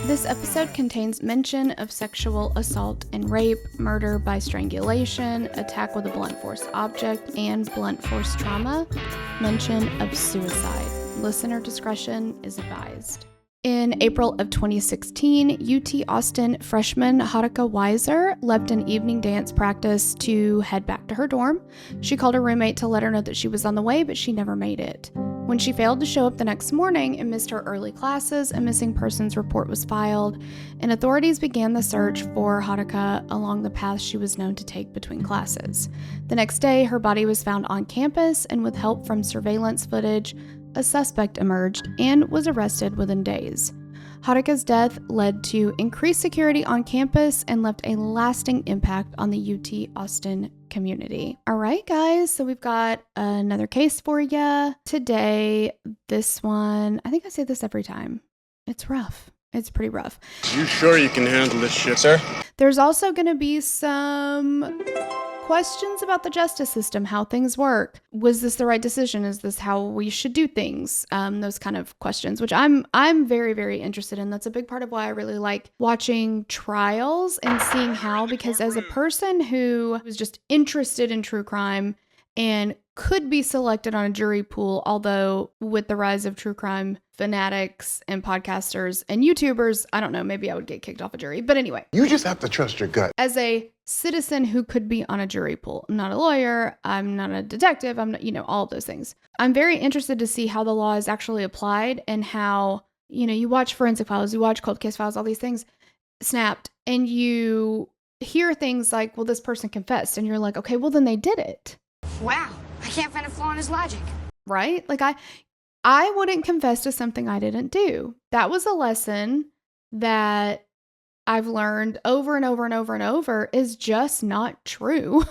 This episode contains mention of sexual assault and rape, murder by strangulation, attack with a blunt force object, and blunt force trauma, mention of suicide. Listener discretion is advised. In April of 2016, UT Austin freshman Haruka Weiser left an evening dance practice to head back to her dorm. She called her roommate to let her know that she was on the way, but she never made it. When she failed to show up the next morning and missed her early classes, a missing persons report was filed, and authorities began the search for Haruka along the path she was known to take between classes. The next day, her body was found on campus, and with help from surveillance footage, a suspect emerged and was arrested within days. Haruka's death led to increased security on campus and left a lasting impact on the UT Austin community. All right, guys, so we've got another case for you today. This one, I think I say this every time. It's rough. It's pretty rough. You sure you can handle this shit, sir? There's also going to be some questions about the justice system, how things work. Was this the right decision? Is this how we should do things? Those kind of questions, which I'm very, very interested in. That's a big part of why I really like watching trials and seeing how, because as a person who was just interested in true crime and could be selected on a jury pool, although with the rise of true crime fanatics and podcasters and YouTubers, I don't know, maybe I would get kicked off a jury. But anyway. You just have to trust your gut. As a citizen who could be on a jury pool, I'm not a lawyer, I'm not a detective, I'm not, all of those things. I'm very interested to see how the law is actually applied and how, you watch forensic files, you watch cold case files, all these things snapped, and you hear things like, well, this person confessed, and you're like, okay, well, then they did it. Wow, I can't find a flaw in his logic. Right? Like I wouldn't confess to something I didn't do. That was a lesson that I've learned over and over and over and over is just not true.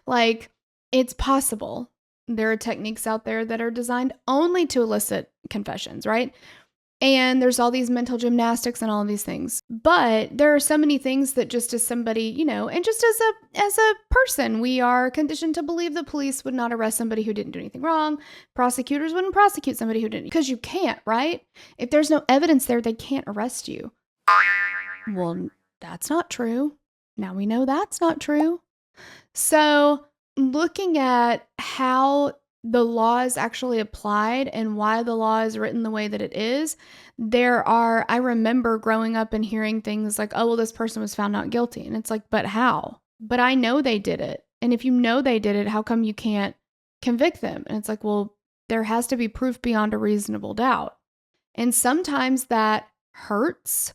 Like, it's possible. There are techniques out there that are designed only to elicit confessions, right? And there's all these mental gymnastics and all of these things. But there are so many things that just as somebody, and just as a person, we are conditioned to believe the police would not arrest somebody who didn't do anything wrong. Prosecutors wouldn't prosecute somebody who didn't, because you can't, right? If there's no evidence there, they can't arrest you. Well, that's not true. Now we know that's not true. So looking at how the law is actually applied and why the law is written the way that it is, I remember growing up and hearing things like, oh, well, this person was found not guilty. And it's like, but how? But I know they did it. And if you know they did it, how come you can't convict them? And it's like, well, there has to be proof beyond a reasonable doubt. And sometimes that hurts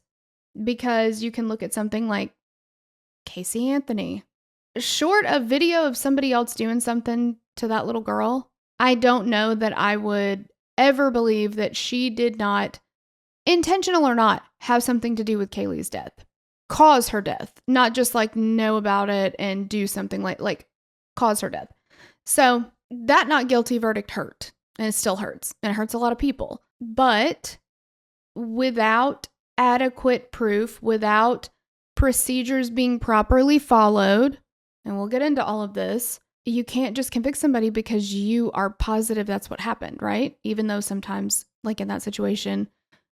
because you can look at something like Casey Anthony. Short of video of somebody else doing something to that little girl, I don't know that I would ever believe that she did not, intentional or not, have something to do with Kaylee's death. Cause her death. Not just like know about it and do something like cause her death. So that not guilty verdict hurt. And it still hurts. And it hurts a lot of people. But without adequate proof, without procedures being properly followed, and we'll get into all of this, you can't just convict somebody because you are positive that's what happened, right? Even though sometimes, like in that situation,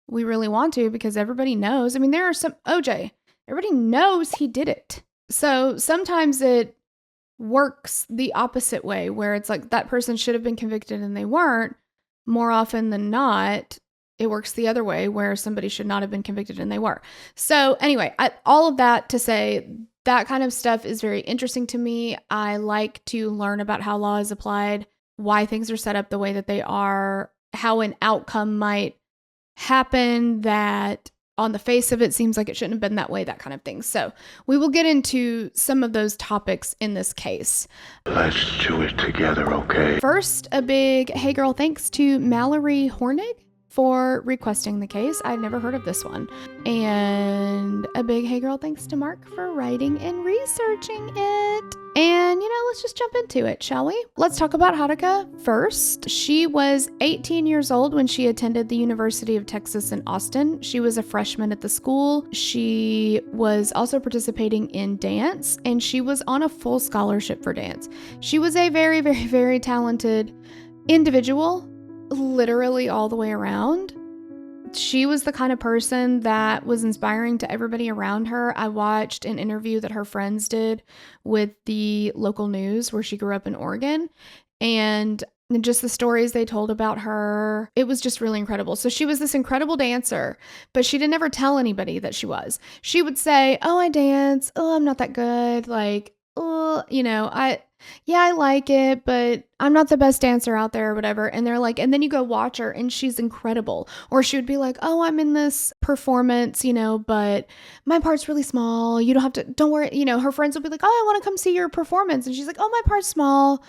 we really want to because everybody knows. I mean, there are some, OJ, everybody knows he did it. So sometimes it works the opposite way where it's like that person should have been convicted and they weren't. More often than not, it works the other way where somebody should not have been convicted and they were. So anyway, all of that to say, that kind of stuff is very interesting to me. I like to learn about how law is applied, why things are set up the way that they are, how an outcome might happen that on the face of it seems like it shouldn't have been that way, that kind of thing. So we will get into some of those topics in this case. Let's do it together, okay? First, a big hey girl thanks to Mallory Hornig for requesting the case. I'd never heard of this one. And a big hey girl thanks to Mark for writing and researching it. And, let's just jump into it, shall we? Let's talk about Haruka first. She was 18 years old when she attended the University of Texas in Austin. She was a freshman at the school. She was also participating in dance, and she was on a full scholarship for dance. She was a very, very, very talented individual, literally all the way around. She was the kind of person that was inspiring to everybody around her. I watched an interview that her friends did with the local news where she grew up in Oregon, and just the stories they told about her, it was just really incredible. So she was this incredible dancer, but she didn't ever tell anybody that she was. She would say, oh, I dance. Oh, I'm not that good. Like, oh, I like it, but I'm not the best dancer out there or whatever. And they're like, and then you go watch her and she's incredible. Or she would be like, oh, I'm in this performance, but my part's really small. You don't worry. Her friends would be like, oh, I want to come see your performance. And she's like, oh, my part's small.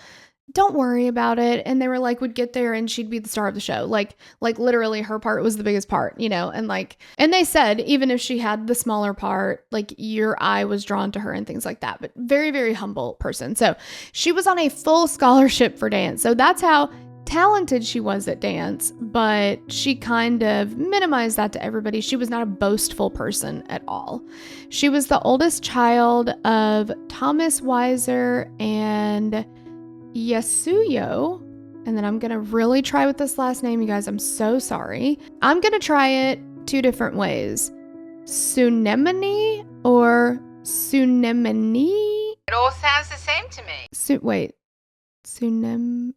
Don't worry about it. And they were like, would get there and she'd be the star of the show. Like literally her part was the biggest part, and they said, even if she had the smaller part, like your eye was drawn to her and things like that, but very, very humble person. So she was on a full scholarship for dance. So that's how talented she was at dance, but she kind of minimized that to everybody. She was not a boastful person at all. She was the oldest child of Thomas Weiser and Yasuyo, and then I'm going to really try with this last name, you guys. I'm so sorry. I'm going to try it two different ways. Sunemani or Sunemani? It all sounds the same to me. Sunem...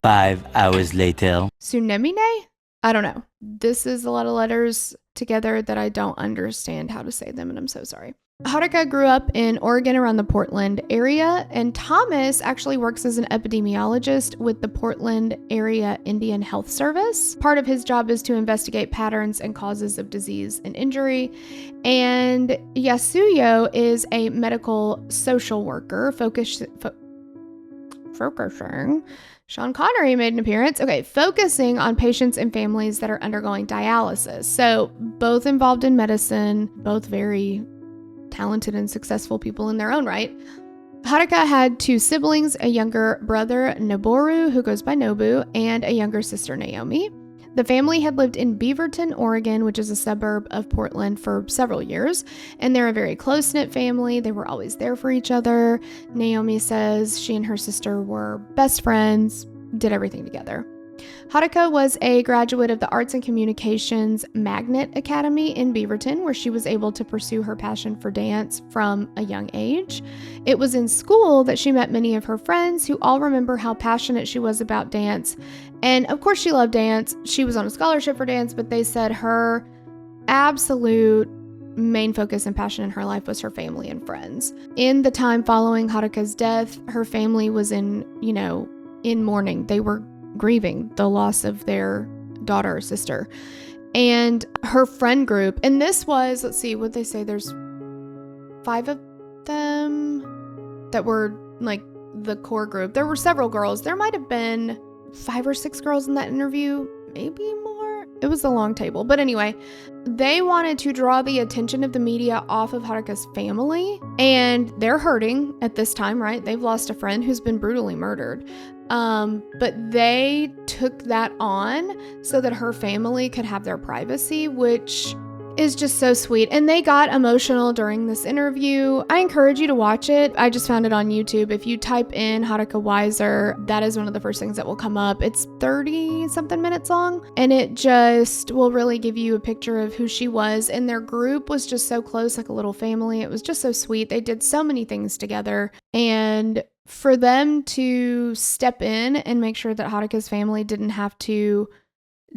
5 hours later. Sunemine? I don't know. This is a lot of letters together that I don't understand how to say them, and I'm so sorry. Haruka grew up in Oregon around the Portland area, and Thomas actually works as an epidemiologist with the Portland Area Indian Health Service. Part of his job is to investigate patterns and causes of disease and injury. And Yasuyo is a medical social worker focusing. Sean Connery made an appearance. Okay, focusing on patients and families that are undergoing dialysis. So both involved in medicine, both very talented and successful people in their own right. Haruka had two siblings, a younger brother, Noboru, who goes by Nobu, and a younger sister, Naomi. The family had lived in Beaverton, Oregon, which is a suburb of Portland, for several years, and they're a very close-knit family. They were always there for each other. Naomi says she and her sister were best friends, did everything together. Haruka was a graduate of the Arts and Communications Magnet Academy in Beaverton, where she was able to pursue her passion for dance from a young age. It was in school that she met many of her friends who all remember how passionate she was about dance. And of course, she loved dance. She was on a scholarship for dance, but they said her absolute main focus and passion in her life was her family and friends. In the time following Haruka's death, her family was in mourning. They were grieving the loss of their daughter or sister. And her friend group, and this was, let's see, what they say, there's 5 of them that were like the core group. There were several girls. There might have been 5 or 6 girls in that interview, maybe more. It was a long table. But anyway, they wanted to draw the attention of the media off of Haruka's family, and they're hurting at this time, right? They've lost a friend who's been brutally murdered. But they took that on so that her family could have their privacy, which is just so sweet. And they got emotional during this interview. I encourage you to watch it. I just found it on YouTube. If you type in Haruka Weiser, that is one of the first things that will come up. It's 30 something minutes long, and it just will really give you a picture of who she was. And their group was just so close, like a little family. It was just so sweet. They did so many things together, and for them to step in and make sure that Haruka's family didn't have to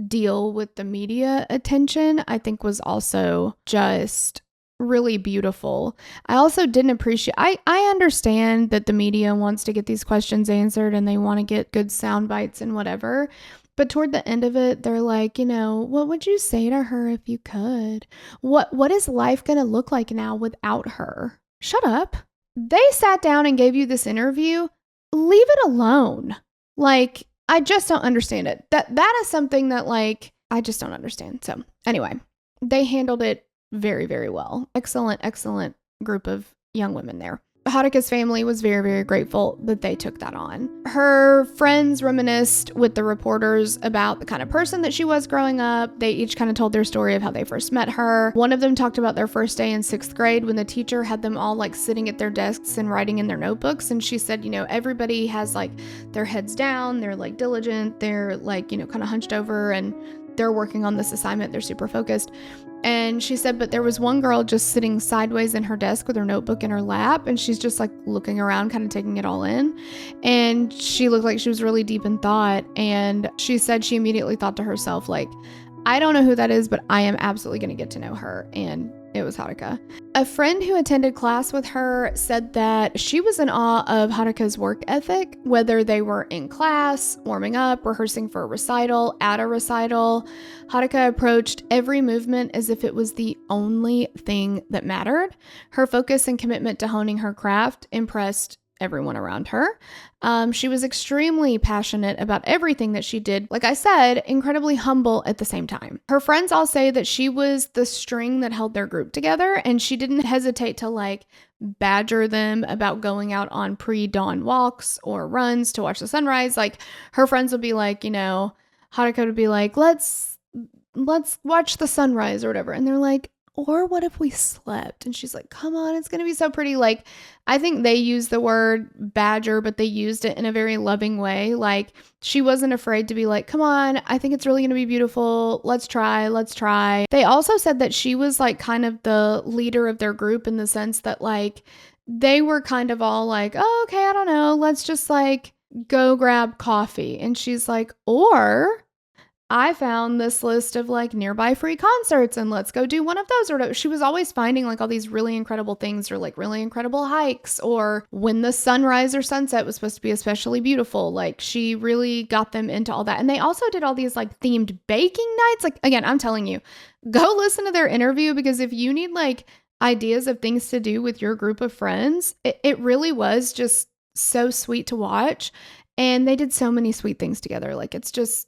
deal with the media attention, I think was also just really beautiful. I also didn't appreciate, I understand that the media wants to get these questions answered and they want to get good sound bites and whatever. But toward the end of it, they're like, what would you say to her if you could? What is life going to look like now without her? Shut up. They sat down and gave you this interview. Leave it alone. Like, I just don't understand it. That is something that, like, I just don't understand. So anyway, they handled it very, very well. Excellent, excellent group of young women there. Haruka's family was very, very grateful that they took that on. Her friends reminisced with the reporters about the kind of person that she was growing up. They each kind of told their story of how they first met her. One of them talked about their first day in 6th grade when the teacher had them all like sitting at their desks and writing in their notebooks. And she said, everybody has like their heads down, they're like diligent, they're like, kind of hunched over, and they're working on this assignment. They're super focused. And she said, but there was one girl just sitting sideways in her desk with her notebook in her lap, and she's just like looking around, kind of taking it all in. And she looked like she was really deep in thought. And she said she immediately thought to herself, like, I don't know who that is, but I am absolutely going to get to know her. And it was Haruka. A friend who attended class with her said that she was in awe of Haruka's work ethic, whether they were in class, warming up, rehearsing for a recital, at a recital. Haruka approached every movement as if it was the only thing that mattered. Her focus and commitment to honing her craft impressed everyone around her. She was extremely passionate about everything that she did. Like I said, incredibly humble at the same time. Her friends all say that she was the string that held their group together, and she didn't hesitate to like badger them about going out on pre-dawn walks or runs to watch the sunrise. Like her friends would be like, Haruka would be like, let's watch the sunrise or whatever. And they're like, or what if we slept? And she's like, come on, it's going to be so pretty. Like, I think they used the word badger, but they used it in a very loving way. Like, she wasn't afraid to be like, come on, I think it's really going to be beautiful. Let's try. They also said that she was like kind of the leader of their group in the sense that like, they were kind of all like, oh, okay, I don't know. Let's just like go grab coffee. And she's like, or I found this list of like nearby free concerts and let's go do one of those. Or she was always finding like all these really incredible things or like really incredible hikes, or when the sunrise or sunset was supposed to be especially beautiful. Like she really got them into all that. And they also did all these like themed baking nights. Like, again, I'm telling you, go listen to their interview, because if you need like ideas of things to do with your group of friends, it really was just so sweet to watch. And they did so many sweet things together. Like it's just,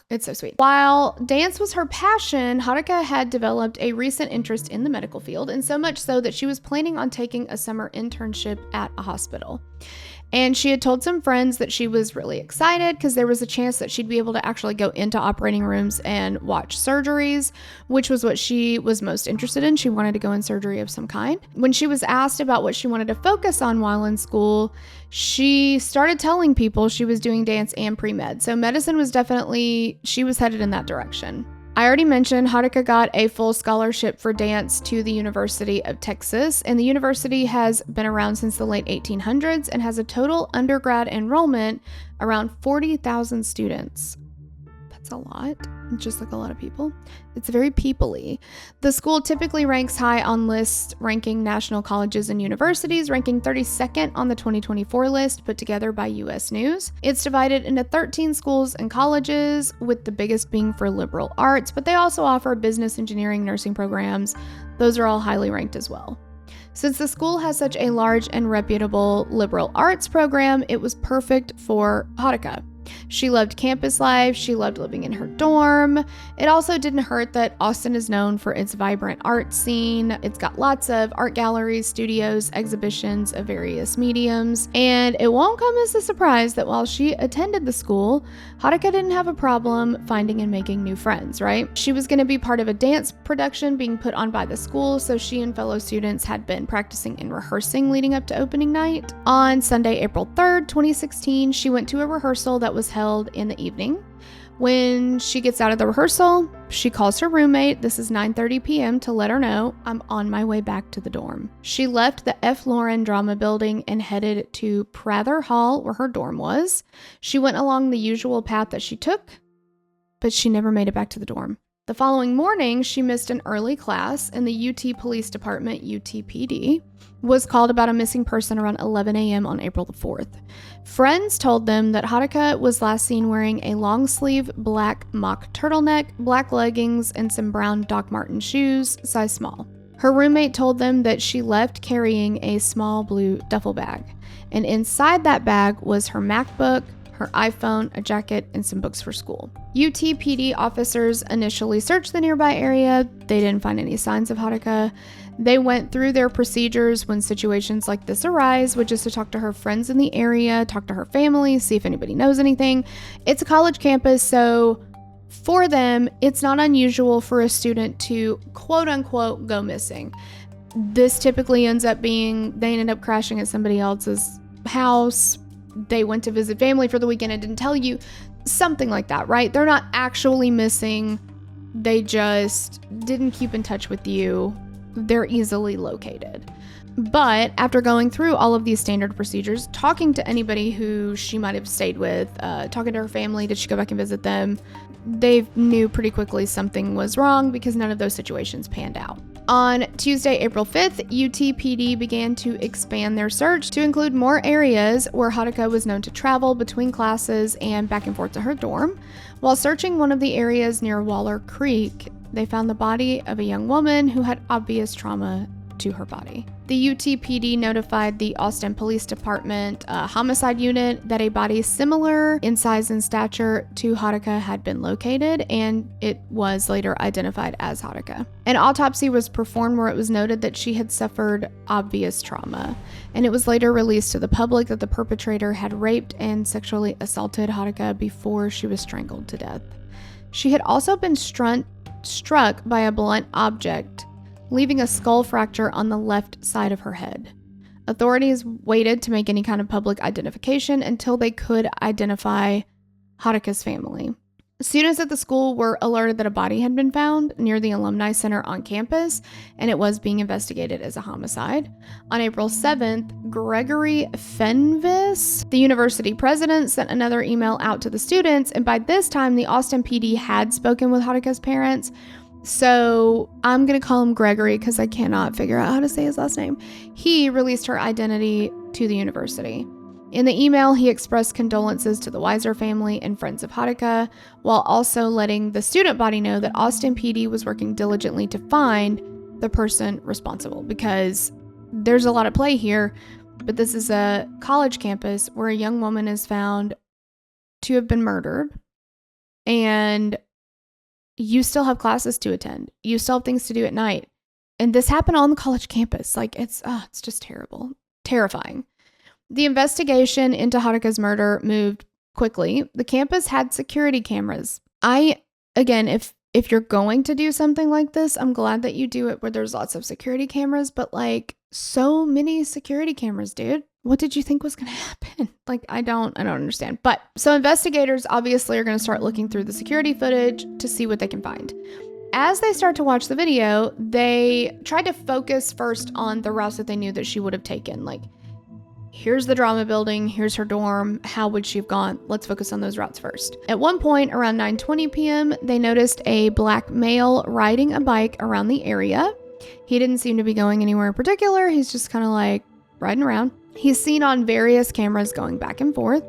it's so sweet. While dance was her passion, Haruka had developed a recent interest in the medical field, and so much so that she was planning on taking a summer internship at a hospital. And she had told some friends that she was really excited because there was a chance that she'd be able to actually go into operating rooms and watch surgeries, which was what she was most interested in. She wanted to go in surgery of some kind. When she was asked about what she wanted to focus on while in school, she started telling people she was doing dance and pre-med. So medicine was definitely, she was headed in that direction. I already mentioned Haruka got a full scholarship for dance to the University of Texas, and the university has been around since the late 1800s and has a total undergrad enrollment around 40,000 students. That's a lot, just like a lot of people. It's very people-y. The school typically ranks high on lists ranking national colleges and universities, ranking 32nd on the 2024 list put together by US News. It's divided into 13 schools and colleges, with the biggest being for liberal arts, but they also offer business, engineering, nursing programs. Those are all highly ranked as well. Since the school has such a large and reputable liberal arts program, it was perfect for Haruka. She loved campus life. She loved living in her dorm. It also didn't hurt that Austin is known for its vibrant art scene. It's got lots of art galleries, studios, exhibitions of various mediums. And it won't come as a surprise that while she attended the school, Haruka didn't have a problem finding and making new friends, right? She was going to be part of a dance production being put on by the school, so she and fellow students had been practicing and rehearsing leading up to opening night. On Sunday, April 3rd, 2016, she went to a rehearsal that was held in the evening. When she gets out of the rehearsal, she calls her roommate, this is 9:30 p.m., to let her know, I'm on my way back to the dorm. She left the F. Lauren Drama Building and headed to Prather Hall, where her dorm was. She went along the usual path that she took, but she never made it back to the dorm. The following morning, she missed an early class, and the UT Police Department, UTPD, was called about a missing person around 11 a.m. on April the 4th. Friends told them that Haruka was last seen wearing a long-sleeve black mock turtleneck, black leggings, and some brown Doc Marten shoes, size small. Her roommate told them that she left carrying a small blue duffel bag, and inside that bag was her MacBook, her iPhone, a jacket, and some books for school. UTPD officers initially searched the nearby area. They didn't find any signs of Haruka. They went through their procedures when situations like this arise, which is to talk to her friends in the area, talk to her family, see if anybody knows anything. It's a college campus, so for them, it's not unusual for a student to quote unquote go missing. This typically ends up being they ended up crashing at somebody else's house. They went to visit family for the weekend and didn't tell you. Something like that, right? They're not actually missing. They just didn't keep in touch with you. They're easily located. But after going through all of these standard procedures, talking to anybody who she might have stayed with, talking to her family, did she go back and visit them? They knew pretty quickly something was wrong because none of those situations panned out. On Tuesday, April 5th, UTPD began to expand their search to include more areas where Haruka was known to travel between classes and back and forth to her dorm. While searching one of the areas near Waller Creek, they found the body of a young woman who had obvious trauma to her body. The UTPD notified the Austin Police Department homicide unit that a body similar in size and stature to Haruka had been located, and it was later identified as Haruka. An autopsy was performed where it was noted that she had suffered obvious trauma, and it was later released to the public that the perpetrator had raped and sexually assaulted Haruka before she was strangled to death. She had also been struck by a blunt object, leaving a skull fracture on the left side of her head. Authorities waited to make any kind of public identification until they could identify Haruka's family. Students at the school were alerted that a body had been found near the Alumni Center on campus, and it was being investigated as a homicide. On April 7th, Gregory Fenvis, the university president, sent another email out to the students, and by this time, the Austin PD had spoken with Haruka's parents. So I'm going to call him Gregory because I cannot figure out how to say his last name. He released her identity to the university. In the email, he expressed condolences to the Weiser family and friends of Haruka, while also letting the student body know that Austin PD was working diligently to find the person responsible, because there's a lot of play here, but this is a college campus where a young woman is found to have been murdered, and you still have classes to attend. You still have things to do at night. And this happened on the college campus. Like, it's just terrible. Terrifying. The investigation into Haruka's murder moved quickly. The campus had security cameras. Again, if you're going to do something like this, I'm glad that you do it where there's lots of security cameras, but like, so many security cameras, dude. What did you think was going to happen? Like, I don't understand. But so investigators obviously are going to start looking through the security footage to see what they can find. As they start to watch the video, they tried to focus first on the routes that they knew that she would have taken. Like, here's the drama building, here's her dorm, how would she have gone? Let's focus on those routes first. At one point around 9:20 p.m., they noticed a black male riding a bike around the area. He didn't seem to be going anywhere in particular. He's just kind of like riding around. He's seen on various cameras going back and forth.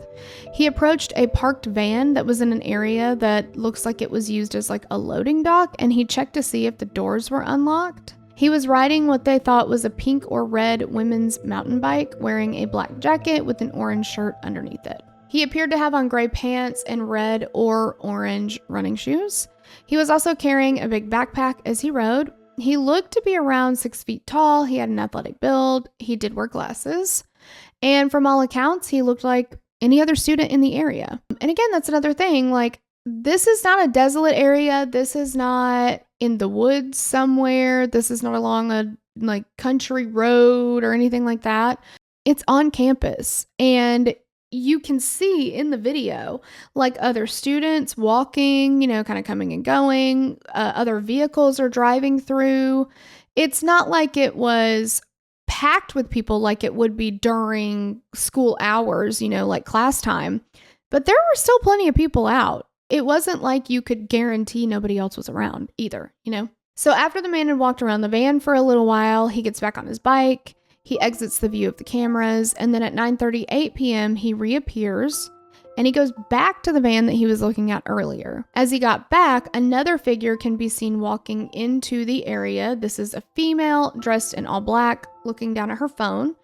He approached a parked van that was in an area that looks like it was used as like a loading dock, and he checked to see if the doors were unlocked. He was riding what they thought was a pink or red women's mountain bike, wearing a black jacket with an orange shirt underneath it. He appeared to have on gray pants and red or orange running shoes. He was also carrying a big backpack as he rode. He looked to be around 6 feet tall. He had an athletic build. He did wear glasses. And from all accounts, he looked like any other student in the area. And again, that's another thing. Like, this is not a desolate area. This is not in the woods somewhere. This is not along a like country road or anything like that. It's on campus. And you can see in the video, like, other students walking, kind of coming and going. Other vehicles are driving through. It's not like it was packed with people like it would be during school hours, like class time. But there were still plenty of people out. It wasn't like you could guarantee nobody else was around either, So after the man had walked around the van for a little while, he gets back on his bike. He exits the view of the cameras, and then at 9:38 p.m., he reappears, and he goes back to the van that he was looking at earlier. As he got back, another figure can be seen walking into the area. This is a female dressed in all black, looking down at her phone.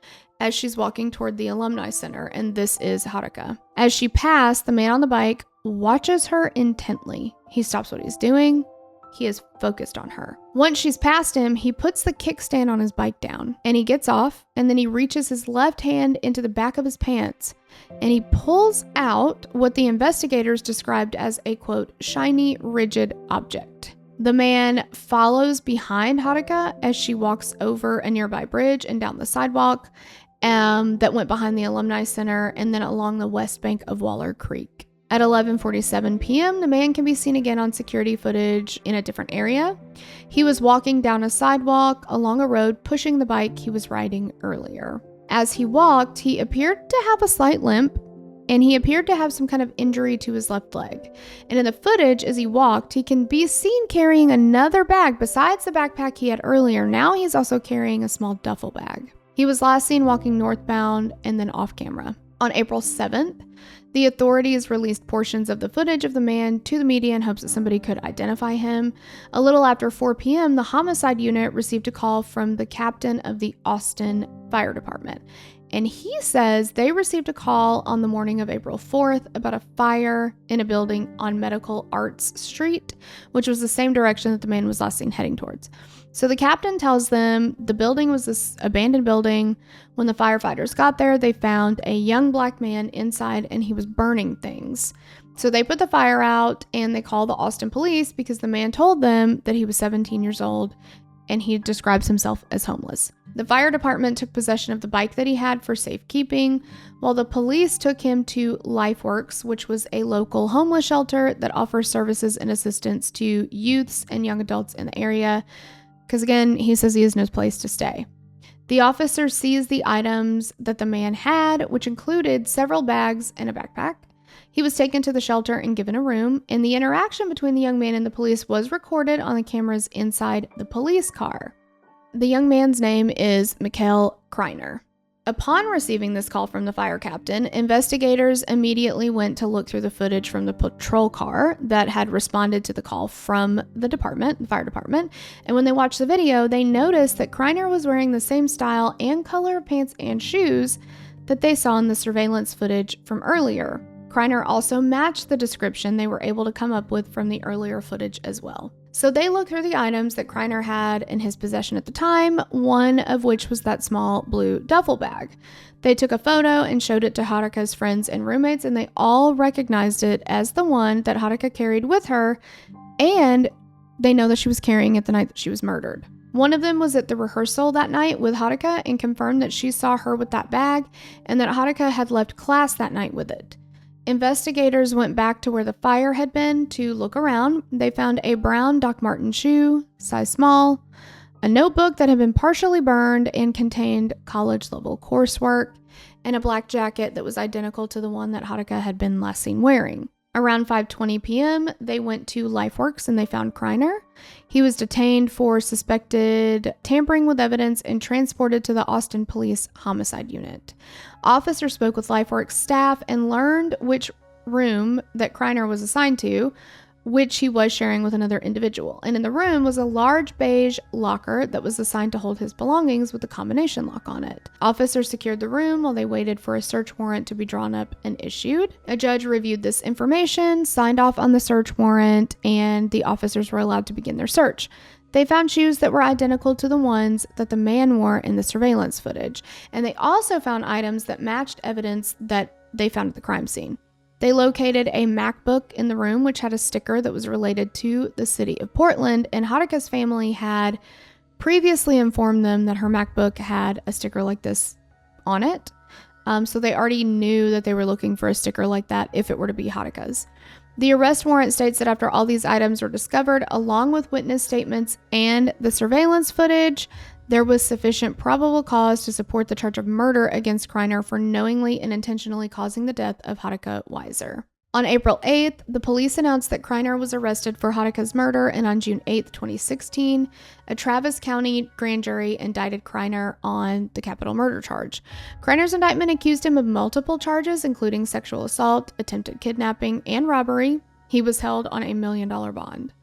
as she's walking toward the Alumni Center, and this is Haruka. As she passed, the man on the bike watches her intently. He stops what he's doing. He is focused on her. Once she's past him, he puts the kickstand on his bike down, and he gets off, and then he reaches his left hand into the back of his pants, and he pulls out what the investigators described as a, quote, shiny, rigid object. The man follows behind Haruka as she walks over a nearby bridge and down the sidewalk that went behind the Alumni Center and then along the west bank of Waller Creek. At 11:47 p.m., the man can be seen again on security footage in a different area. He was walking down a sidewalk along a road, pushing the bike he was riding earlier. As he walked, he appeared to have a slight limp, and he appeared to have some kind of injury to his left leg. And in the footage, as he walked, he can be seen carrying another bag besides the backpack he had earlier. Now he's also carrying a small duffel bag. He was last seen walking northbound and then off camera. On April 7th, the authorities released portions of the footage of the man to the media in hopes that somebody could identify him. A little after 4 p.m., the homicide unit received a call from the captain of the Austin Fire Department. And he says they received a call on the morning of April 4th about a fire in a building on Medical Arts Street, which was the same direction that the man was last seen heading towards. So the captain tells them the building was this abandoned building. When the firefighters got there, they found a young black man inside and he was burning things. So they put the fire out and they called the Austin police because the man told them that he was 17 years old and he describes himself as homeless. The fire department took possession of the bike that he had for safekeeping, while the police took him to LifeWorks, which was a local homeless shelter that offers services and assistance to youths and young adults in the area. Because again, he says he has no place to stay. The officer seized the items that the man had, which included several bags and a backpack. He was taken to the shelter and given a room, and the interaction between the young man and the police was recorded on the cameras inside the police car. The young man's name is Mikhail Kreiner. Upon receiving this call from the fire captain, investigators immediately went to look through the footage from the patrol car that had responded to the call from the fire department. And when they watched the video, they noticed that Kreiner was wearing the same style and color of pants and shoes that they saw in the surveillance footage from earlier. Kreiner also matched the description they were able to come up with from the earlier footage as well. So they looked through the items that Kreiner had in his possession at the time, one of which was that small blue duffel bag. They took a photo and showed it to Haruka's friends and roommates, and they all recognized it as the one that Haruka carried with her, and they know that she was carrying it the night that she was murdered. One of them was at the rehearsal that night with Haruka and confirmed that she saw her with that bag and that Haruka had left class that night with it. Investigators went back to where the fire had been to look around. They found a brown Doc Martens shoe, size small, a notebook that had been partially burned and contained college-level coursework, and a black jacket that was identical to the one that Haruka had been last seen wearing. Around 5:20 p.m., they went to LifeWorks and they found Kreiner. He was detained for suspected tampering with evidence and transported to the Austin Police Homicide Unit. Officers spoke with LifeWorks staff and learned which room that Kreiner was assigned to, which he was sharing with another individual. And in the room was a large beige locker that was assigned to hold his belongings with a combination lock on it. Officers secured the room while they waited for a search warrant to be drawn up and issued. A judge reviewed this information, signed off on the search warrant, and the officers were allowed to begin their search. They found shoes that were identical to the ones that the man wore in the surveillance footage, and they also found items that matched evidence that they found at the crime scene. They located a MacBook in the room, which had a sticker that was related to the city of Portland, and Haruka's family had previously informed them that her MacBook had a sticker like this on it. So they already knew that they were looking for a sticker like that if it were to be Haruka's. The arrest warrant states that after all these items were discovered, along with witness statements and the surveillance footage, there was sufficient probable cause to support the charge of murder against Kreiner for knowingly and intentionally causing the death of Haruka Weiser. On April 8th, the police announced that Kreiner was arrested for Haruka's murder, and on June 8th, 2016, a Travis County grand jury indicted Kreiner on the capital murder charge. Kreiner's indictment accused him of multiple charges, including sexual assault, attempted kidnapping, and robbery. He was held on $1 million bond.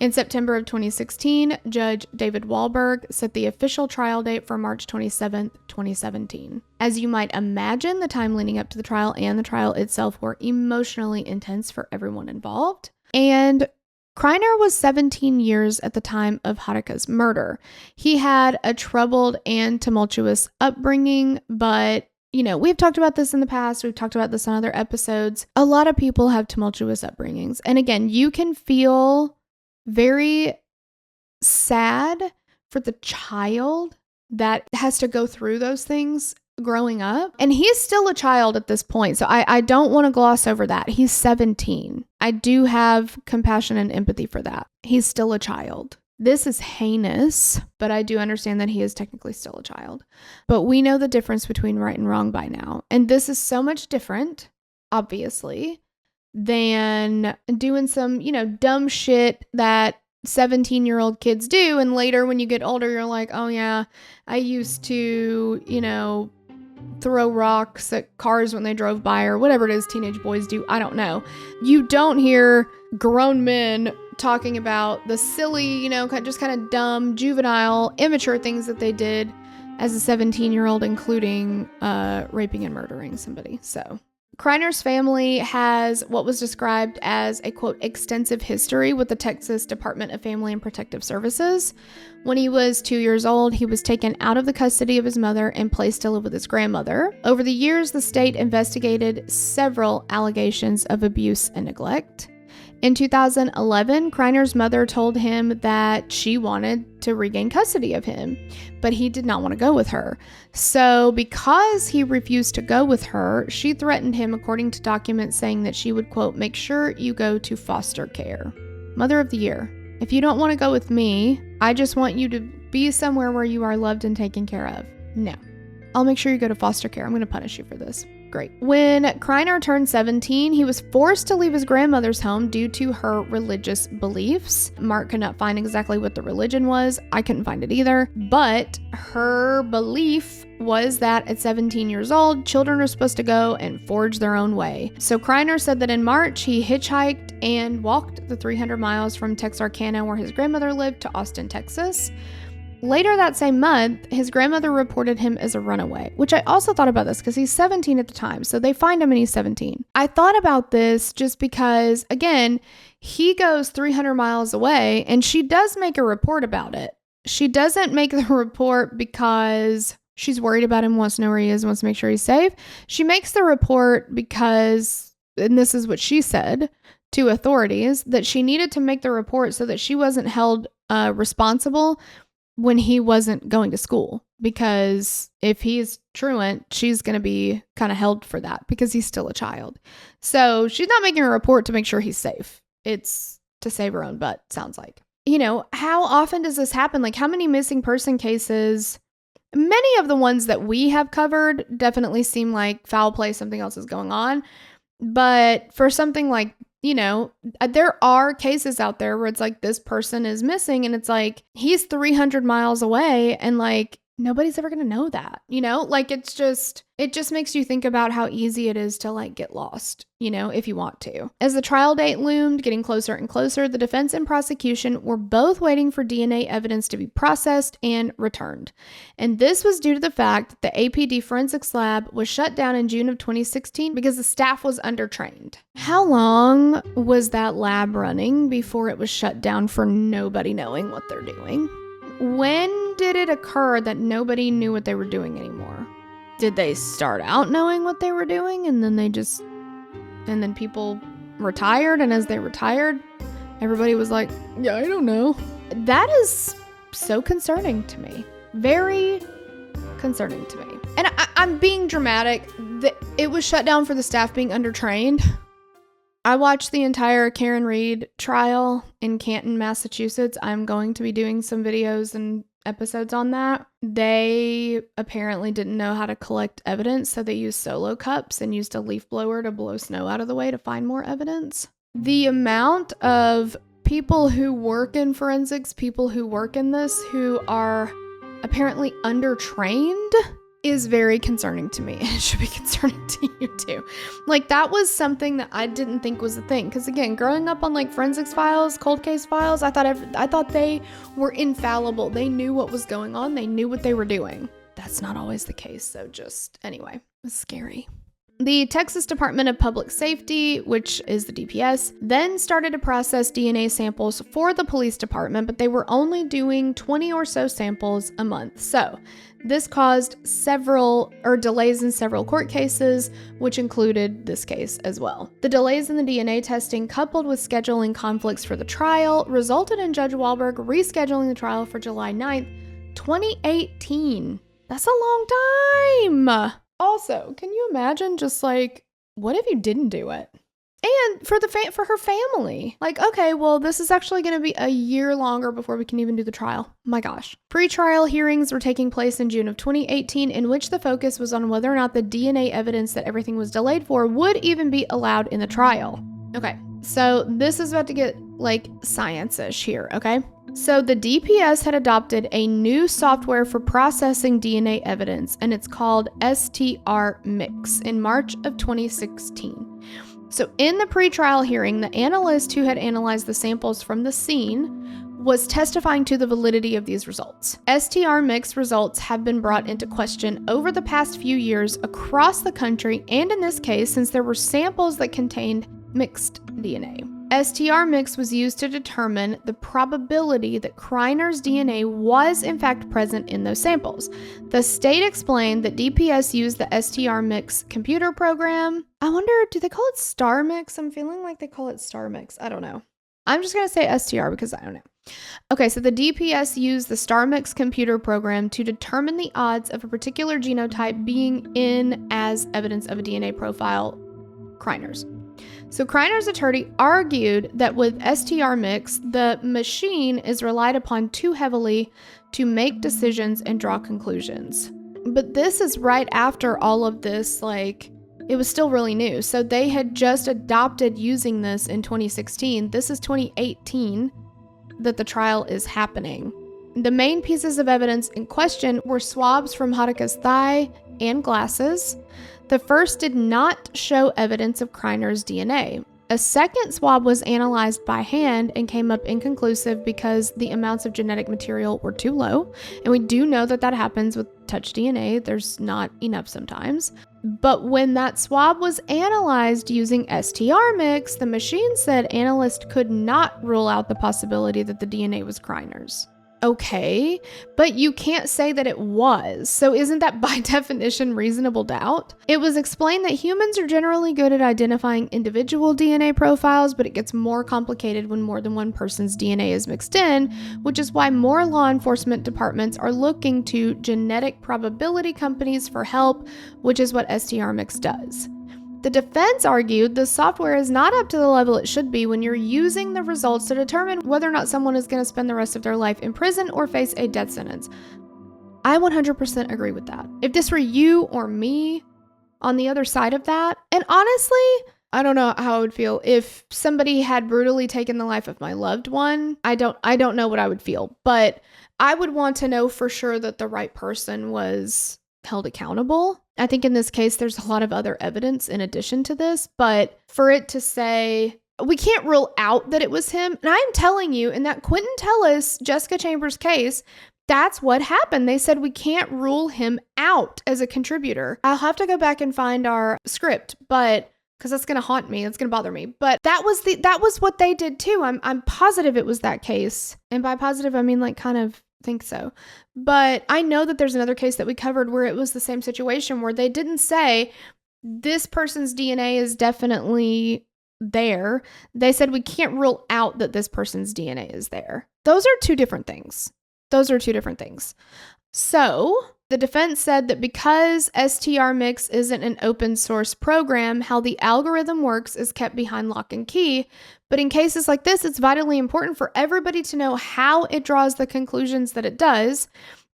In September of 2016, Judge David Wahlberg set the official trial date for March 27th, 2017. As you might imagine, the time leading up to the trial and the trial itself were emotionally intense for everyone involved. And Kreiner was 17 years at the time of Haruka's murder. He had a troubled and tumultuous upbringing, but we've talked about this in the past. We've talked about this on other episodes. A lot of people have tumultuous upbringings. And again, you can feel very sad for the child that has to go through those things growing up. And he's still a child at this point. So I don't want to gloss over that. He's 17. I do have compassion and empathy for that. He's still a child. This is heinous, but I do understand that he is technically still a child. But we know the difference between right and wrong by now. And this is so much different, obviously, than doing some, dumb shit that 17-year-old kids do. And later when you get older, you're like, oh yeah, I used to, throw rocks at cars when they drove by, or whatever it is teenage boys do. I don't know. You don't hear grown men talking about the silly, just kind of dumb, juvenile, immature things that they did as a 17-year-old, including raping and murdering somebody. So Kreiner's family has what was described as a, quote, extensive history with the Texas Department of Family and Protective Services. When he was 2 years old, he was taken out of the custody of his mother and placed to live with his grandmother. Over the years, the state investigated several allegations of abuse and neglect. In 2011, Kreiner's mother told him that she wanted to regain custody of him, but he did not want to go with her. So because he refused to go with her, she threatened him, according to documents, saying that she would, quote, make sure you go to foster care. Mother of the Year. If you don't want to go with me, I just want you to be somewhere where you are loved and taken care of. No. I'll make sure you go to foster care. I'm going to punish you for this. Great. When Kreiner turned 17, he was forced to leave his grandmother's home due to her religious beliefs. Mark could not find exactly what the religion was. I couldn't find it either. But her belief was that at 17 years old, children are supposed to go and forge their own way. So Kreiner said that in March, he hitchhiked and walked the 300 miles from Texarkana, where his grandmother lived, to Austin, Texas. Later that same month, his grandmother reported him as a runaway, which I also thought about this because he's 17 at the time. So they find him and he's 17. I thought about this just because, again, he goes 300 miles away and she does make a report about it. She doesn't make the report because she's worried about him, wants to know where he is, wants to make sure he's safe. She makes the report because, and this is what she said to authorities, that she needed to make the report so that she wasn't held responsible when he wasn't going to school, because if he's truant, she's going to be kind of held for that because he's still a child. So she's not making a report to make sure he's safe. It's to save her own butt, sounds like. How often does this happen? Like, how many missing person cases? Many of the ones that we have covered definitely seem like foul play, something else is going on. But for something like, there are cases out there where it's like this person is missing and it's like he's 300 miles away and like nobody's ever going to know that, like it just makes you think about how easy it is to like get lost, if you want to. As the trial date loomed, getting closer and closer, the defense and prosecution were both waiting for DNA evidence to be processed and returned. And this was due to the fact that the APD forensics lab was shut down in June of 2016 because the staff was undertrained. How long was that lab running before it was shut down for nobody knowing what they're doing? When did it occur that nobody knew what they were doing anymore? Did they start out knowing what they were doing and then people retired, and as they retired, everybody was like, yeah, I don't know. That is so concerning to me. Very concerning to me. And I'm being dramatic. It was shut down for the staff being undertrained. I watched the entire Karen Reed trial in Canton, Massachusetts. I'm going to be doing some videos and episodes on that. They apparently didn't know how to collect evidence, so they used solo cups and used a leaf blower to blow snow out of the way to find more evidence. The amount of people who work in forensics, people who work in this, who are apparently undertrained is very concerning to me. It should be concerning to you too. Like, that was something that I didn't think was a thing. Because again, growing up on like forensics files, cold case files, I thought they were infallible. They knew what was going on. They knew what they were doing. That's not always the case. So just anyway, it's scary. The Texas Department of Public Safety, which is the DPS, then started to process DNA samples for the police department, but they were only doing 20 or so samples a month. So this caused delays in several court cases, which included this case as well. The delays in the DNA testing, coupled with scheduling conflicts for the trial, resulted in Judge Wahlberg rescheduling the trial for July 9th, 2018. That's a long time. Also, can you imagine just like, what if you didn't do it? And for her family. Like, okay, well, this is actually going to be a year longer before we can even do the trial. My gosh. Pre-trial hearings were taking place in June of 2018, in which the focus was on whether or not the DNA evidence that everything was delayed for would even be allowed in the trial. Okay, so this is about to get like science-ish here, okay? So the DPS had adopted a new software for processing DNA evidence, and it's called STR-Mix in March of 2016. So in the pretrial hearing, the analyst who had analyzed the samples from the scene was testifying to the validity of these results. STR-Mix results have been brought into question over the past few years across the country, and in this case, since there were samples that contained mixed DNA. STR-Mix was used to determine the probability that Kreiner's DNA was in fact present in those samples. The state explained that DPS used the STR-Mix computer program. I wonder, do they call it STAR-Mix? I'm feeling like they call it STAR-Mix. I don't know. I'm just going to say STR because I don't know. Okay, so the DPS used the STAR-Mix computer program to determine the odds of a particular genotype being in as evidence of a DNA profile, Kreiner's. So Kreiner's attorney argued that with STR-Mix, the machine is relied upon too heavily to make decisions and draw conclusions. But this is right after all of this, like, it was still really new. So they had just adopted using this in 2016. This is 2018 that the trial is happening. The main pieces of evidence in question were swabs from Haruka's thigh and glasses. The first did not show evidence of Kreiner's DNA. A second swab was analyzed by hand and came up inconclusive because the amounts of genetic material were too low. And we do know that that happens with touch DNA. There's not enough sometimes. But when that swab was analyzed using STR-Mix, the machine said analysts could not rule out the possibility that the DNA was Kreiner's. Okay, but you can't say that it was. So isn't that by definition reasonable doubt? It was explained that humans are generally good at identifying individual DNA profiles, but it gets more complicated when more than one person's DNA is mixed in, which is why more law enforcement departments are looking to genetic probability companies for help, which is what STR-Mix does. The defense argued the software is not up to the level it should be when you're using the results to determine whether or not someone is going to spend the rest of their life in prison or face a death sentence. I 100% agree with that. If this were you or me on the other side of that, and honestly, I don't know how I would feel if somebody had brutally taken the life of my loved one. I don't know what I would feel, but I would want to know for sure that the right person was held accountable. I think in this case, there's a lot of other evidence in addition to this, but for it to say, we can't rule out that it was him. And I'm telling you, in that Quentin Tellis, Jessica Chambers case, that's what happened. They said we can't rule him out as a contributor. I'll have to go back and find our script, but because that's going to haunt me. That's going to bother me. But that was what they did too. I'm positive it was that case. And by positive, I mean like kind of think so. But I know that there's another case that we covered where it was the same situation where they didn't say this person's DNA is definitely there. They said we can't rule out that this person's DNA is there. Those are two different things. So the defense said that because STR-Mix isn't an open source program, how the algorithm works is kept behind lock and key. But in cases like this, it's vitally important for everybody to know how it draws the conclusions that it does,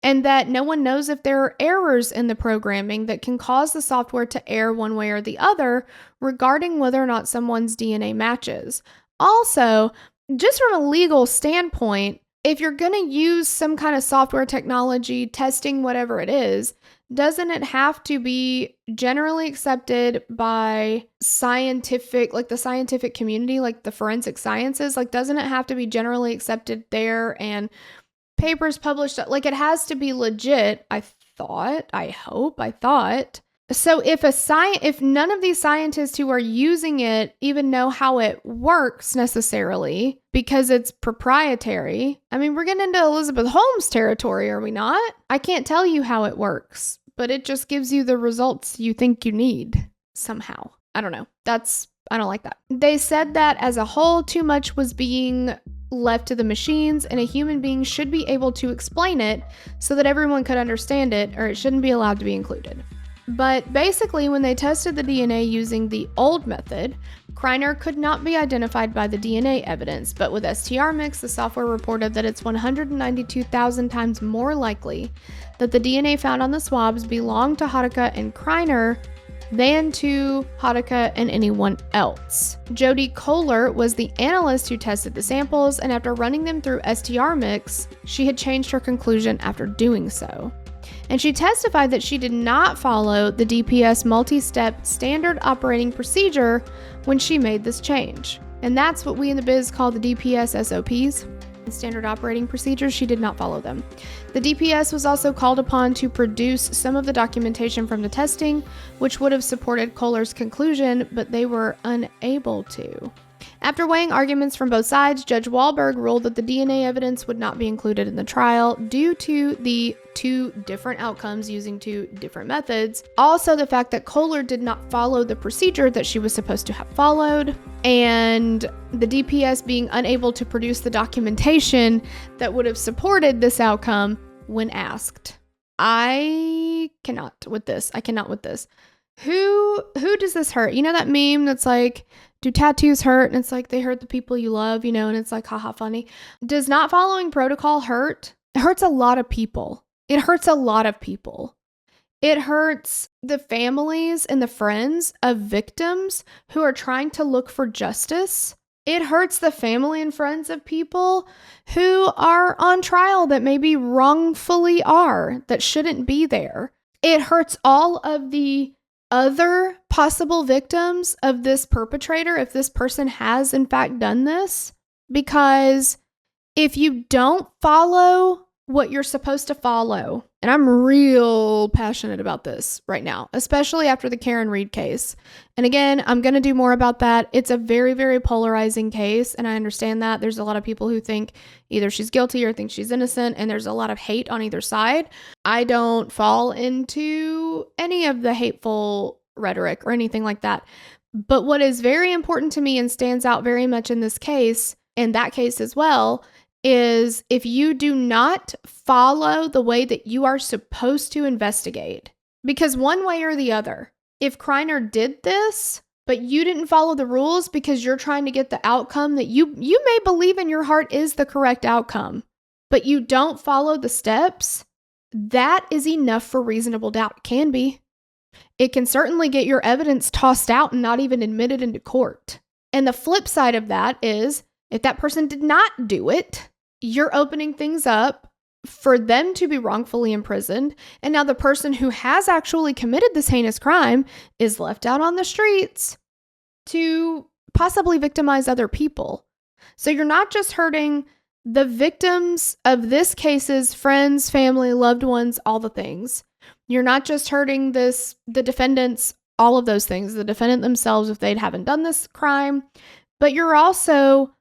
and that no one knows if there are errors in the programming that can cause the software to err one way or the other regarding whether or not someone's DNA matches. Also, just from a legal standpoint, if you're going to use some kind of software technology, testing whatever it is, doesn't it have to be generally accepted by scientific, like the scientific community, like the forensic sciences? Like, doesn't it have to be generally accepted there and papers published? Like, it has to be legit, I thought. So if none of these scientists who are using it even know how it works necessarily because it's proprietary, I mean, we're getting into Elizabeth Holmes territory, are we not? I can't tell you how it works, but it just gives you the results you think you need somehow. I don't know. I don't like that. They said that as a whole, too much was being left to the machines and a human being should be able to explain it so that everyone could understand it, or it shouldn't be allowed to be included. But basically, when they tested the DNA using the old method, Kreiner could not be identified by the DNA evidence, but with STR-Mix, the software reported that it's 192,000 times more likely that the DNA found on the swabs belonged to Haruka and Kreiner than to Haruka and anyone else. Jody Kohler was the analyst who tested the samples, and after running them through STR-Mix, she had changed her conclusion after doing so. And she testified that she did not follow the DPS multi-step standard operating procedure when she made this change. And that's what we in the biz call the DPS SOPs, standard operating procedures. She did not follow them. The DPS was also called upon to produce some of the documentation from the testing, which would have supported Kohler's conclusion, but they were unable to. After weighing arguments from both sides, Judge Wahlberg ruled that the DNA evidence would not be included in the trial due to the two different outcomes using two different methods. Also, the fact that Kohler did not follow the procedure that she was supposed to have followed, and the DPS being unable to produce the documentation that would have supported this outcome when asked. I cannot with this. Who does this hurt? You know that meme that's like, do tattoos hurt? And it's like, they hurt the people you love, you know, and it's like, haha, funny. Does not following protocol hurt? It hurts a lot of people. It hurts the families and the friends of victims who are trying to look for justice. It hurts the family and friends of people who are on trial that maybe wrongfully are, that shouldn't be there. It hurts all of the other possible victims of this perpetrator, if this person has in fact done this, because if you don't follow what you're supposed to follow, and I'm real passionate about this right now, especially after the Karen Reed case. And again, I'm going to do more about that. It's a very, very polarizing case, and I understand that. There's a lot of people who think either she's guilty or think she's innocent, and there's a lot of hate on either side. I don't fall into any of the hateful rhetoric or anything like that. But what is very important to me and stands out very much in this case, and that case as well, is if you do not follow the way that you are supposed to investigate, because one way or the other, if Kreiner did this, but you didn't follow the rules because you're trying to get the outcome that you may believe in your heart is the correct outcome, but you don't follow the steps, that is enough for reasonable doubt. It can be. It can certainly get your evidence tossed out and not even admitted into court. And the flip side of that is, if that person did not do it, you're opening things up for them to be wrongfully imprisoned. And now the person who has actually committed this heinous crime is left out on the streets to possibly victimize other people. So you're not just hurting the victims of this case's friends, family, loved ones, all the things. You're not just hurting the defendants, all of those things, the defendant themselves if they haven't done this crime, but you're also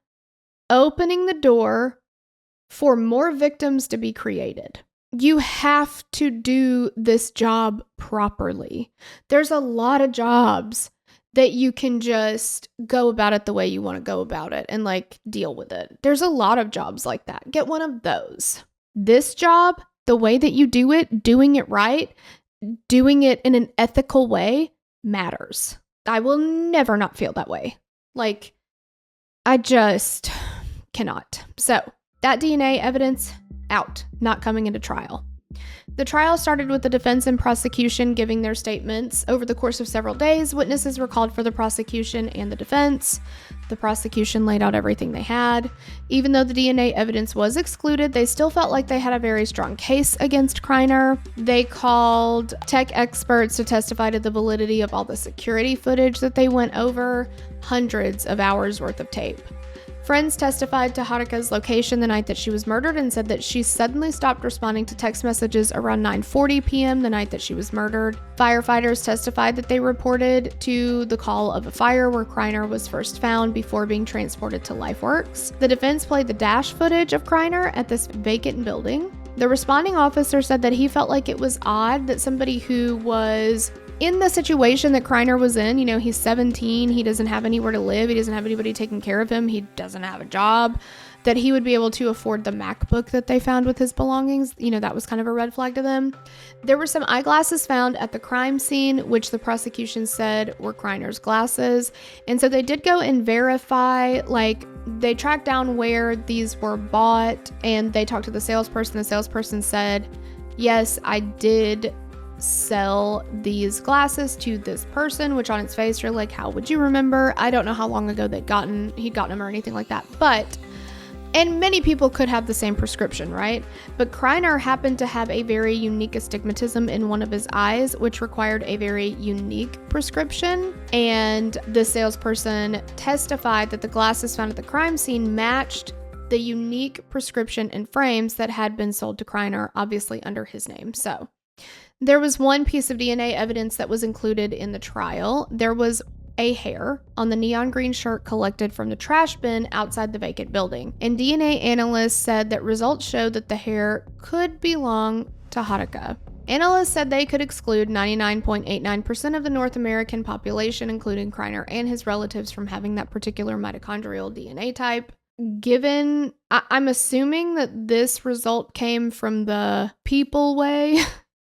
opening the door for more victims to be created. You have to do this job properly. There's a lot of jobs that you can just go about it the way you want to go about it and like deal with it. There's a lot of jobs like that. Get one of those. This job, the way that you do it, doing it right, doing it in an ethical way matters. I will never not feel that way. Like, I just cannot. So that DNA evidence out, not coming into trial. The trial started with the defense and prosecution giving their statements. Over the course of several days, witnesses were called for the prosecution and the defense. The prosecution laid out everything they had. Even though the DNA evidence was excluded, they still felt like they had a very strong case against Kreiner. They called tech experts to testify to the validity of all the security footage that they went over, hundreds of hours worth of tape. Friends testified to Haruka's location the night that she was murdered and said that she suddenly stopped responding to text messages around 9:40 p.m. the night that she was murdered. Firefighters testified that they reported to the call of a fire where Kreiner was first found before being transported to LifeWorks. The defense played the dash footage of Kreiner at this vacant building. The responding officer said that he felt like it was odd that somebody who was in the situation that Kreiner was in, he's 17, he doesn't have anywhere to live, he doesn't have anybody taking care of him, he doesn't have a job, that he would be able to afford the MacBook that they found with his belongings. That was kind of a red flag to them. There were some eyeglasses found at the crime scene, which the prosecution said were Kreiner's glasses. And so they did go and verify, they tracked down where these were bought, and they talked to the salesperson. The salesperson said, yes, I did sell these glasses to this person, which on its face you're like, how would you remember? I don't know how long ago he'd gotten them or anything like that, and many people could have the same prescription, right? But Kreiner happened to have a very unique astigmatism in one of his eyes, which required a very unique prescription. And the salesperson testified that the glasses found at the crime scene matched the unique prescription and frames that had been sold to Kreiner, obviously under his name. So there was one piece of DNA evidence that was included in the trial. There was a hair on the neon green shirt collected from the trash bin outside the vacant building. And DNA analysts said that results showed that the hair could belong to Haruka. Analysts said they could exclude 99.89% of the North American population, including Kreiner and his relatives, from having that particular mitochondrial DNA type. Given, I'm assuming that this result came from the people way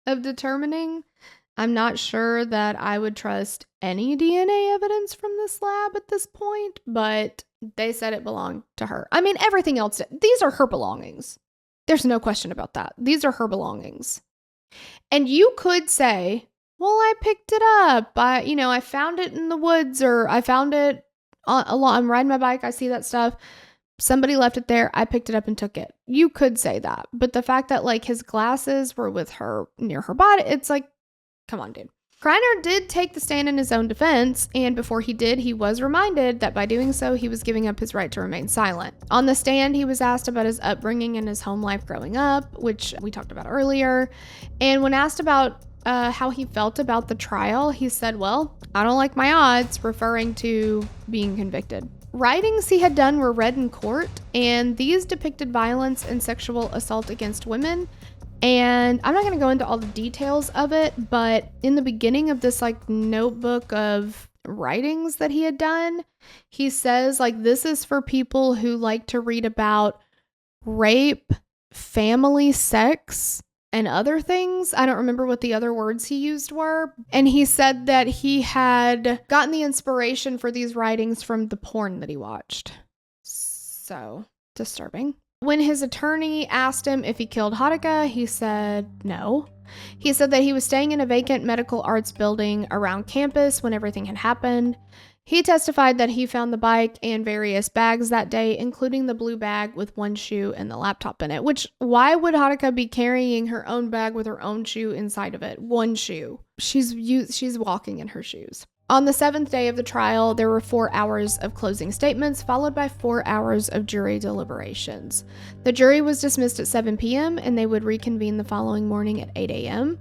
of determining. I'm not sure that I would trust any DNA evidence from this lab at this point, but they said it belonged to her. I mean, everything else, these are her belongings. There's no question about that. These are her belongings. And you could say, well, I picked it up. I found it in the woods, or I found it I'm riding my bike. I see that stuff. Somebody left it there. I picked it up and took it. You could say that. But the fact that his glasses were with her near her body, it's like, come on, dude. Kreiner did take the stand in his own defense, and before he did, he was reminded that by doing so, he was giving up his right to remain silent. On the stand, he was asked about his upbringing and his home life growing up, which we talked about earlier. And when asked about how he felt about the trial, he said, well, I don't like my odds, referring to being convicted. Writings he had done were read in court, and these depicted violence and sexual assault against women. And I'm not going to go into all the details of it, but in the beginning of this notebook of writings that he had done, he says this is for people who like to read about rape, family sex, and other things. I don't remember what the other words he used were. And he said that he had gotten the inspiration for these writings from the porn that he watched. So disturbing. When his attorney asked him if he killed Haruka, he said no. He said that he was staying in a vacant medical arts building around campus when everything had happened. He testified that he found the bike and various bags that day, including the blue bag with one shoe and the laptop in it. Which, why would Haruka be carrying her own bag with her own shoe inside of it? One shoe. She's walking in her shoes. On the 7th day of the trial, there were 4 hours of closing statements, followed by 4 hours of jury deliberations. The jury was dismissed at 7 p.m., and they would reconvene the following morning at 8 a.m.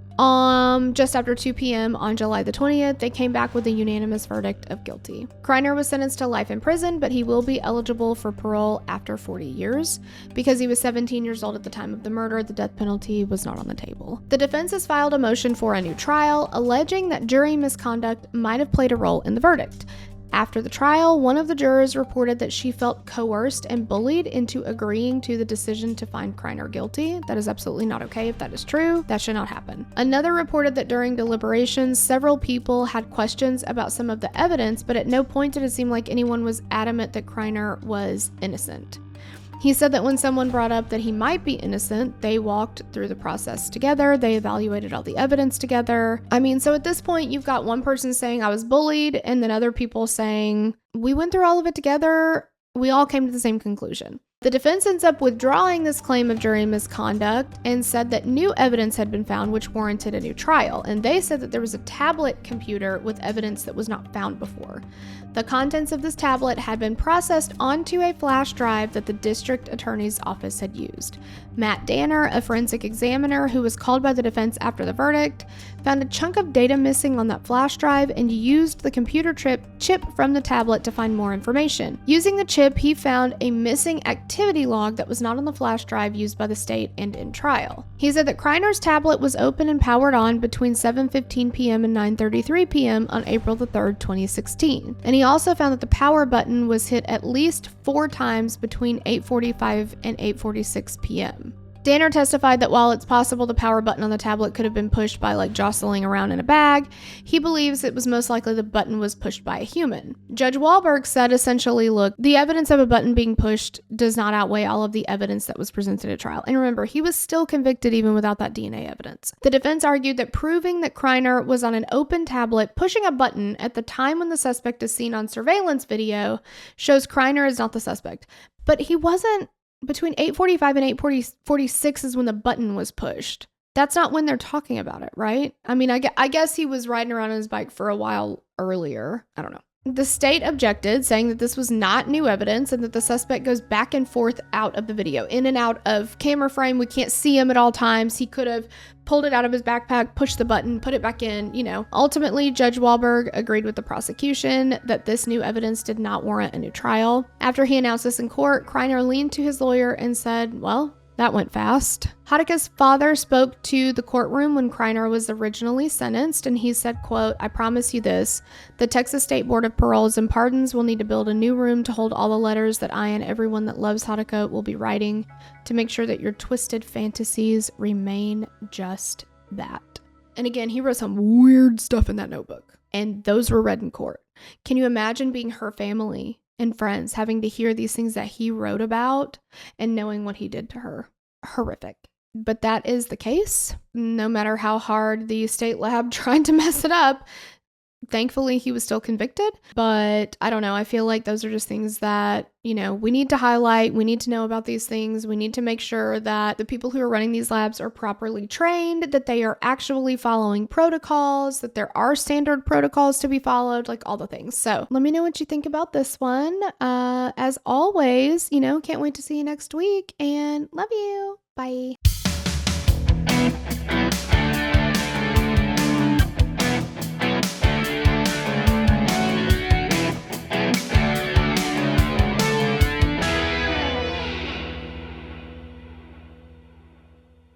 Just after 2 p.m. on July the 20th, they came back with a unanimous verdict of guilty. Kreiner was sentenced to life in prison, but he will be eligible for parole after 40 years. Because he was 17 years old at the time of the murder, the death penalty was not on the table. The defense has filed a motion for a new trial, alleging that jury misconduct might have played a role in the verdict. After the trial, one of the jurors reported that she felt coerced and bullied into agreeing to the decision to find Kreiner guilty. That is absolutely not okay. If that is true, that should not happen. Another reported that during deliberations, several people had questions about some of the evidence, but at no point did it seem like anyone was adamant that Kreiner was innocent. He said that when someone brought up that he might be innocent, they walked through the process together. They evaluated all the evidence together. I mean, so at this point, you've got one person saying I was bullied, and then other people saying we went through all of it together. We all came to the same conclusion. The defense ends up withdrawing this claim of jury misconduct and said that new evidence had been found which warranted a new trial. And they said that there was a tablet computer with evidence that was not found before. The contents of this tablet had been processed onto a flash drive that the district attorney's office had used. Matt Danner, a forensic examiner who was called by the defense after the verdict, found a chunk of data missing on that flash drive and used the computer chip from the tablet to find more information. Using the chip, he found a missing activity log that was not on the flash drive used by the state and in trial. He said that Kreiner's tablet was open and powered on between 7:15 p.m. and 9:33 p.m. on April the 3rd, 2016. And he also found that the power button was hit at least 4 times between 8:45 and 8:46 p.m. Danner testified that while it's possible the power button on the tablet could have been pushed by jostling around in a bag, he believes it was most likely the button was pushed by a human. Judge Wahlberg said essentially, look, the evidence of a button being pushed does not outweigh all of the evidence that was presented at trial. And remember, he was still convicted even without that DNA evidence. The defense argued that proving that Kreiner was on an open tablet pushing a button at the time when the suspect is seen on surveillance video shows Kreiner is not the suspect. But he wasn't. Between 8:45 and 8:46 is when the button was pushed. That's not when they're talking about it, right? I mean, I guess he was riding around on his bike for a while earlier. I don't know. The state objected, saying that this was not new evidence and that the suspect goes back and forth out of the video, in and out of camera frame. We can't see him at all times. He could have pulled it out of his backpack, pushed the button, put it back in, Ultimately, Judge Wahlberg agreed with the prosecution that this new evidence did not warrant a new trial. After he announced this in court, Kreiner leaned to his lawyer and said, well, that went fast. Haruka's father spoke to the courtroom when Kreiner was originally sentenced, and he said, quote, I promise you this, the Texas State Board of Paroles and Pardons will need to build a new room to hold all the letters that I and everyone that loves Haruka will be writing to make sure that your twisted fantasies remain just that. And again, he wrote some weird stuff in that notebook, and those were read in court. Can you imagine being her family and friends having to hear these things that he wrote about and knowing what he did to her? Horrific. But that is the case. No matter how hard the state lab tried to mess it up, thankfully he was still convicted. But I don't know. I feel like those are just things that, we need to highlight. We need to know about these things. We need to make sure that the people who are running these labs are properly trained, that they are actually following protocols, that there are standard protocols to be followed, all the things. So let me know what you think about this one. As always, can't wait to see you next week, and love you. Bye.